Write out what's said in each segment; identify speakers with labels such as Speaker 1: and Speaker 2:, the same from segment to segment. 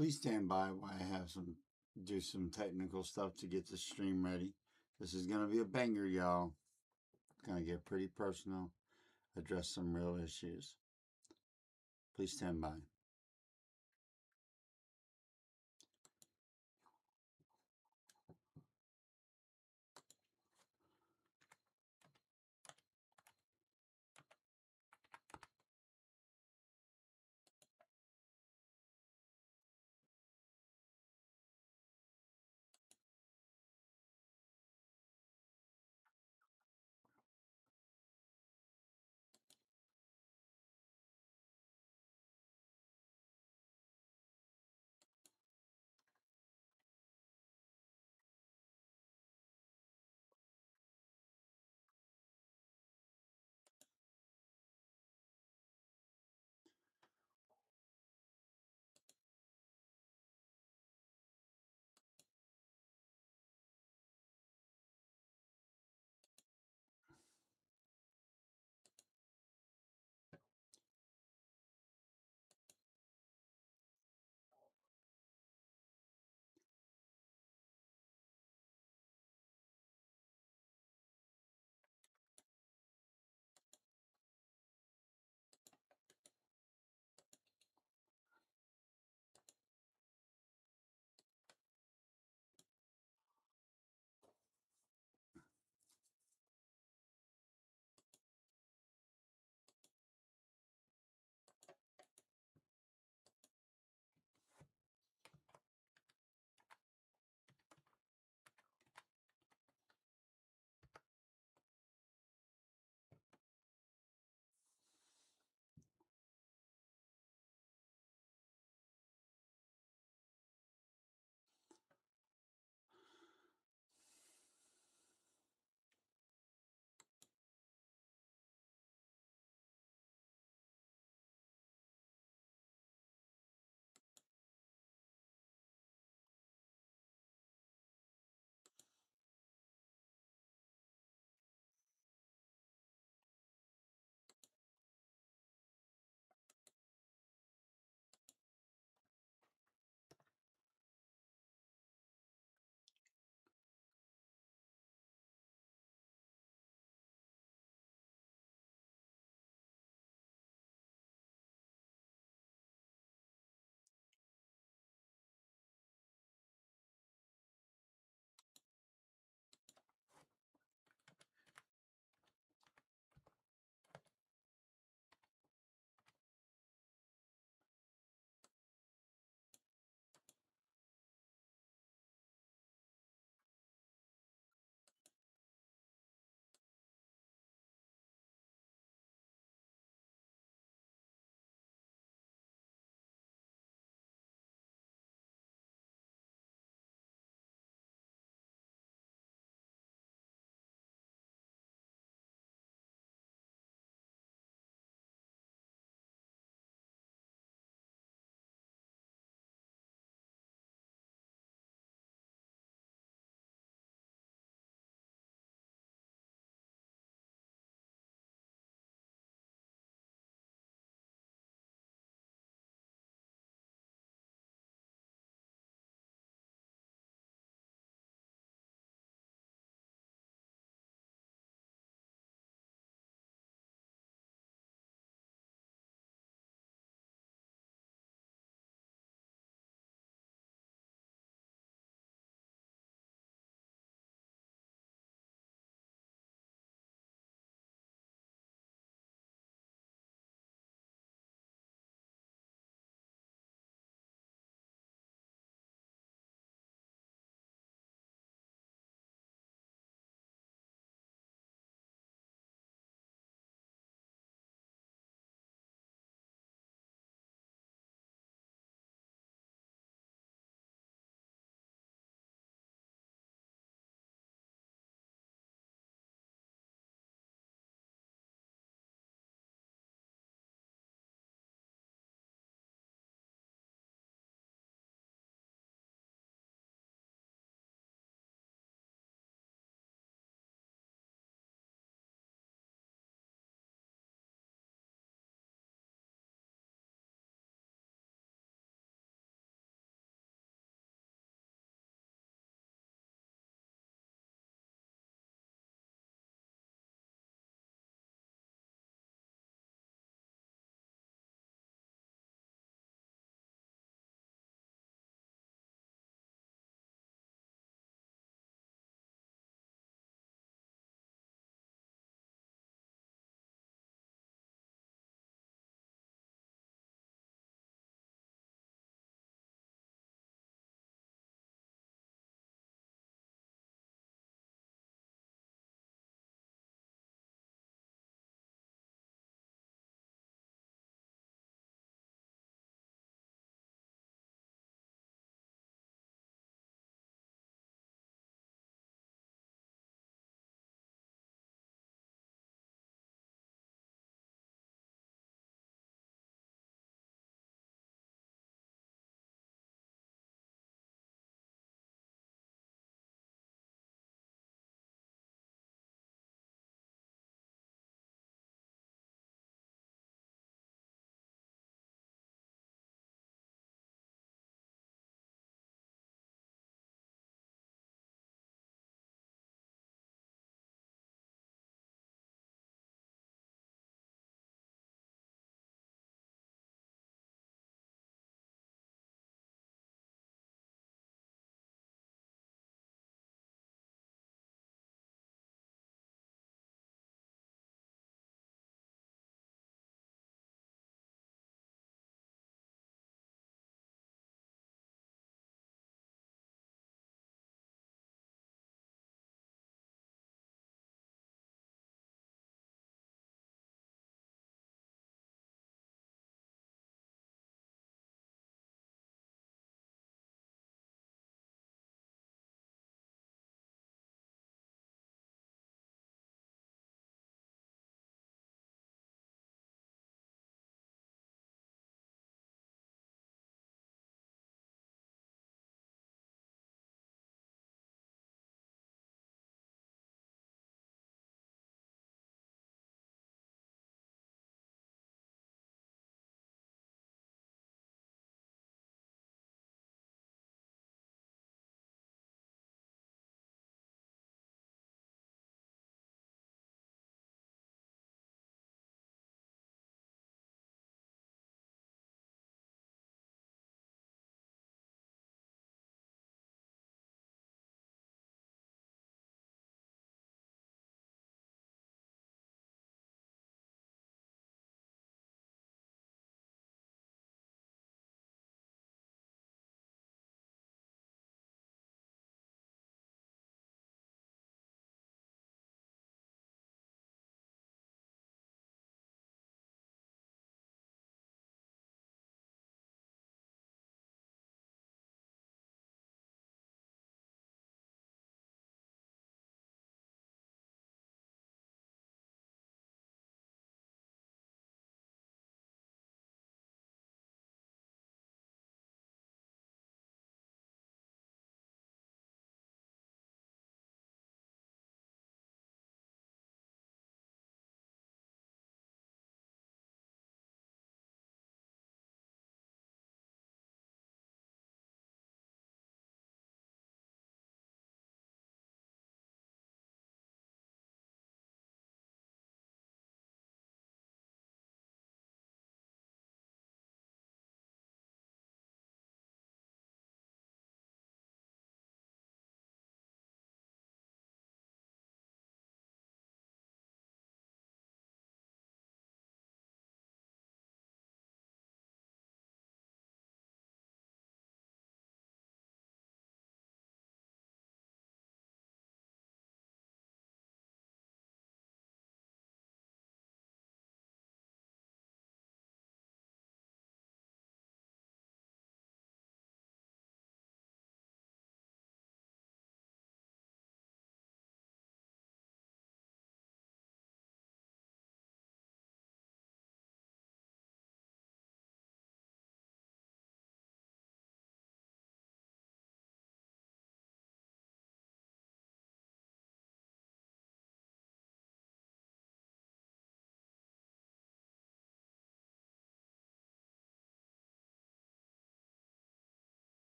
Speaker 1: Please stand by while I have do some technical stuff to get the stream ready. This is gonna be a banger, y'all. It's gonna get pretty personal, address some real issues. Please stand by.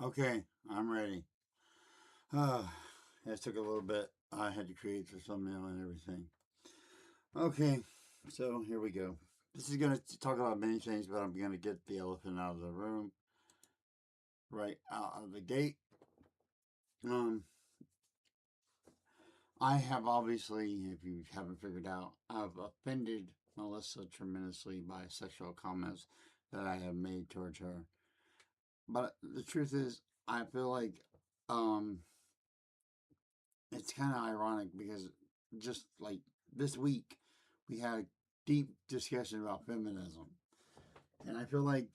Speaker 1: Okay, I'm ready. That took a little bit. I had to create the thumbnail and everything. Okay, so here we go. This is going to talk about many things, but I'm going to get the elephant out of the room right out of the gate. Um, I have obviously, if you haven't figured out, I've offended Melissa tremendously by sexual comments that I have made towards her. But the truth is, I feel like um, it's kind of ironic because just like this week, we had a deep discussion about feminism. And I feel like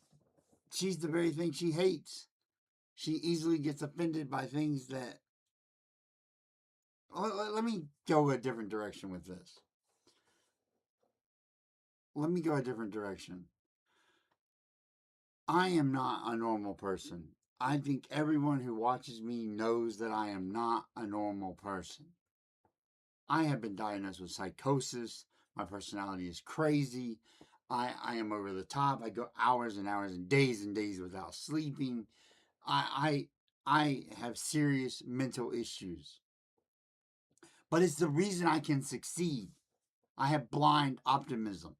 Speaker 1: she's the very thing she hates. She easily gets offended by things that. Let me go a different direction with this. Let me go a different direction. I am not a normal person. I think everyone who watches me knows that I am not a normal person. I have been diagnosed with psychosis. My personality is crazy. I am over the top. I go hours and hours and days without sleeping. I have serious mental issues. But it's the reason I can succeed. I have blind optimism.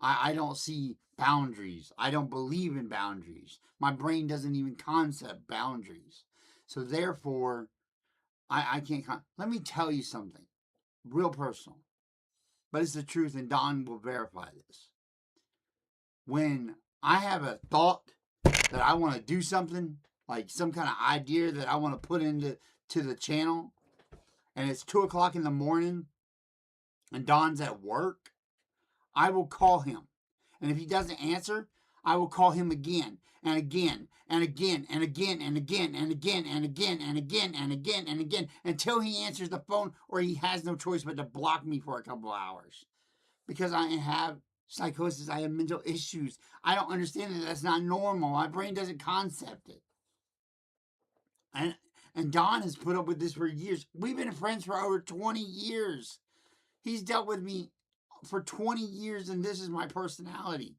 Speaker 1: I don't see boundaries. I don't believe in boundaries. My brain doesn't even concept boundaries. So therefore, I can't. Let me tell you something real personal, but it's the truth, and Don will verify this. When I have a thought that I want to do something, like some kind of idea that I want to put into the channel, and it's 2 o'clock in the morning, and Don's at work, I will call him. And if he doesn't answer, I will call him again and again and again and again and again and again and again and again and again and again until he answers the phone or he has no choice but to block me for a couple hours. Because I have psychosis, I have mental issues. I don't understand that that's not normal. My brain doesn't concept it. And Don has put up with this for years. We've been friends for over 20 years. He's dealt with me for 20 years, and this is my personality.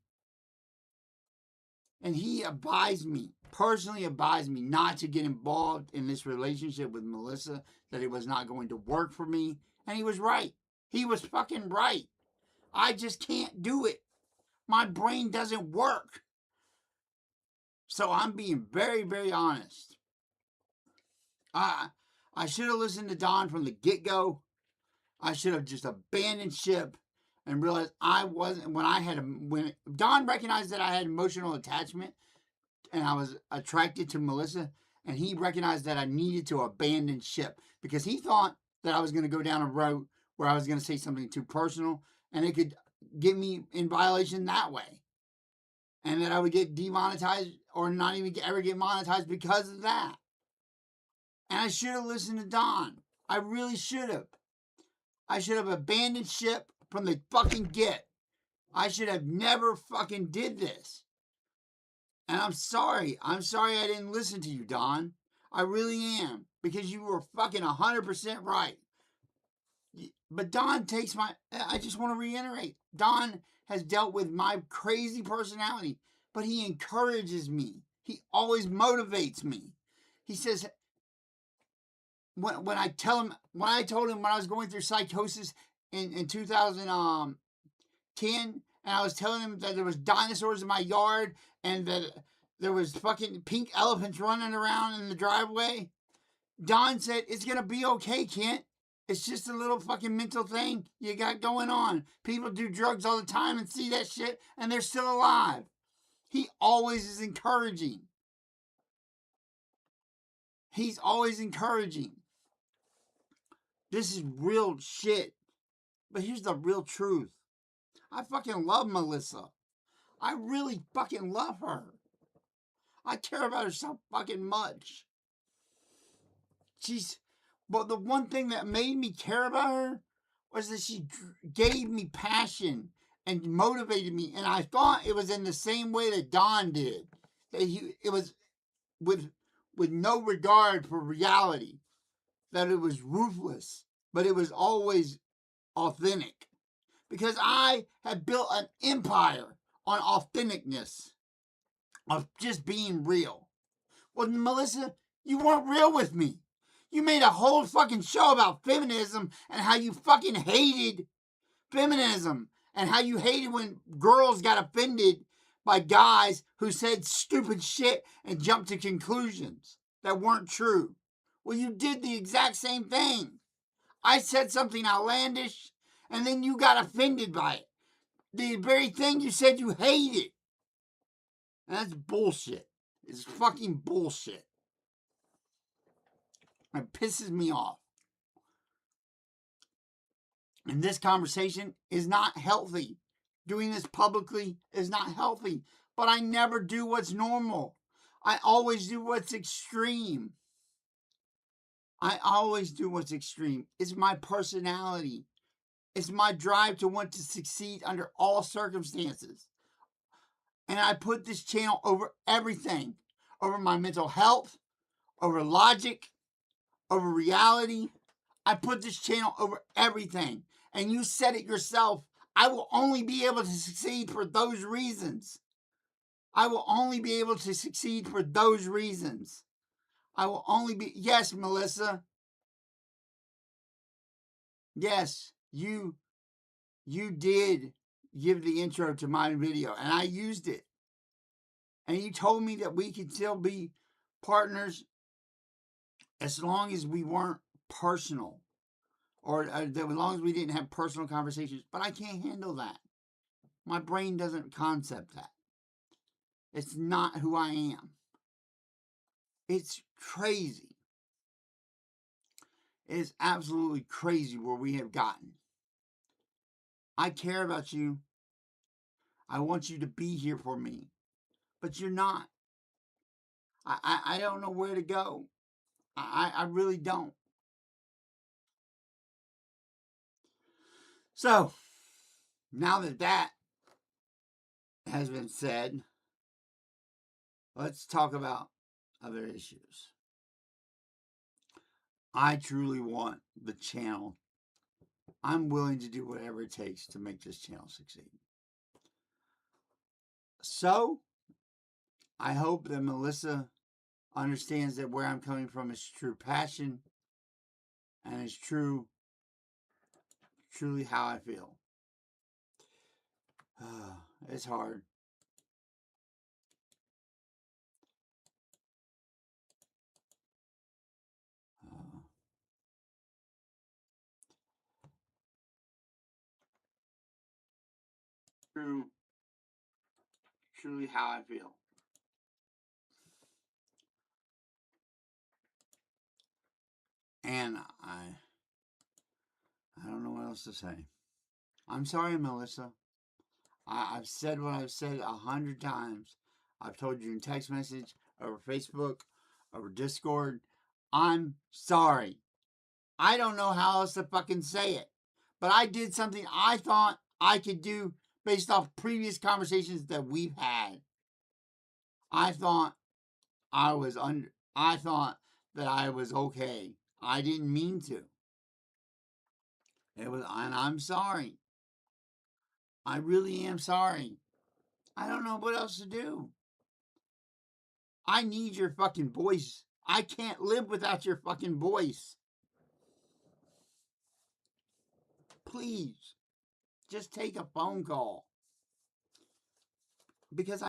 Speaker 1: And he personally advised me not to get involved in this relationship with Melissa, that it was not going to work for me. And he was right. He was fucking right. I just can't do it. My brain doesn't work. So I'm being very, very honest. I should have listened to Don from the get-go. I should have just abandoned ship and realized I wasn't, when Don recognized that I had emotional attachment and I was attracted to Melissa, and he recognized that I needed to abandon ship because he thought that I was going to go down a road where I was going to say something too personal and it could get me in violation that way. And that I would get demonetized or not even ever get monetized because of that. And I should have listened to Don. I really should have. I should have abandoned ship from the fucking get. I should have never fucking did this. And I'm sorry. I'm sorry I didn't listen to you, Don. I really am. Because you were fucking 100% right. But Don takes I just want to reiterate. Don has dealt with my crazy personality, but he encourages me. He always motivates me. He says, when I told him when I was going through psychosis in 2010, and I was telling him that there was dinosaurs in my yard and that there was fucking pink elephants running around in the driveway, Don said, it's going to be okay, Kent. It's just a little fucking mental thing you got going on. People do drugs all the time and see that shit and they're still alive. He always is encouraging. He's always encouraging. This is real shit. But here's the real truth. I fucking love Melissa. I really fucking love her. I care about her so fucking much. But the one thing that made me care about her was that she gave me passion and motivated me. And I thought it was in the same way that Don did. It was with no regard for reality. That it was ruthless. But it was always authentic. Because I had built an empire on authenticness. Of just being real. Well, Melissa, you weren't real with me. You made a whole fucking show about feminism and how you fucking hated feminism and how you hated when girls got offended by guys who said stupid shit and jumped to conclusions that weren't true. Well, you did the exact same thing. I said something outlandish and then you got offended by it. The very thing you said you hated. And that's bullshit. It's fucking bullshit. It pisses me off. And this conversation is not healthy. Doing this publicly is not healthy. But I never do what's normal. I always do what's extreme. I always do what's extreme. It's my personality. It's my drive to want to succeed under all circumstances. And I put this channel over everything. Over my mental health, over logic, over reality. I put this channel over everything. And you said it yourself. I will only be able to succeed for those reasons. I will only be able to succeed for those reasons. I will only be... Yes, Melissa. Yes, you did give the intro to my video. And I used it. And you told me that we could still be partners as long as we weren't personal. Or as long as we didn't have personal conversations. But I can't handle that. My brain doesn't concept that. It's not who I am. It's crazy. It is absolutely crazy where we have gotten. I care about you. I want you to be here for me. But you're not. I don't know where to go. I really don't. So, now that that has been said, let's talk about other issues. I truly want the channel. I'm willing to do whatever it takes to make this channel succeed. So, I hope that Melissa understands that where I'm coming from is true passion and is truly how I feel. It's hard. Truly how I feel. And I don't know what else to say. I'm sorry, Melissa. I've said what I've said 100 times. I've told you in text message, over Facebook, over Discord. I'm sorry. I don't know how else to fucking say it. But I did something I thought I could do based off previous conversations that we've had. I thought I thought that I was okay. I didn't mean to. And I'm sorry. I really am sorry. I don't know what else to do. I need your fucking voice. I can't live without your fucking voice. Please, just take a phone call. Because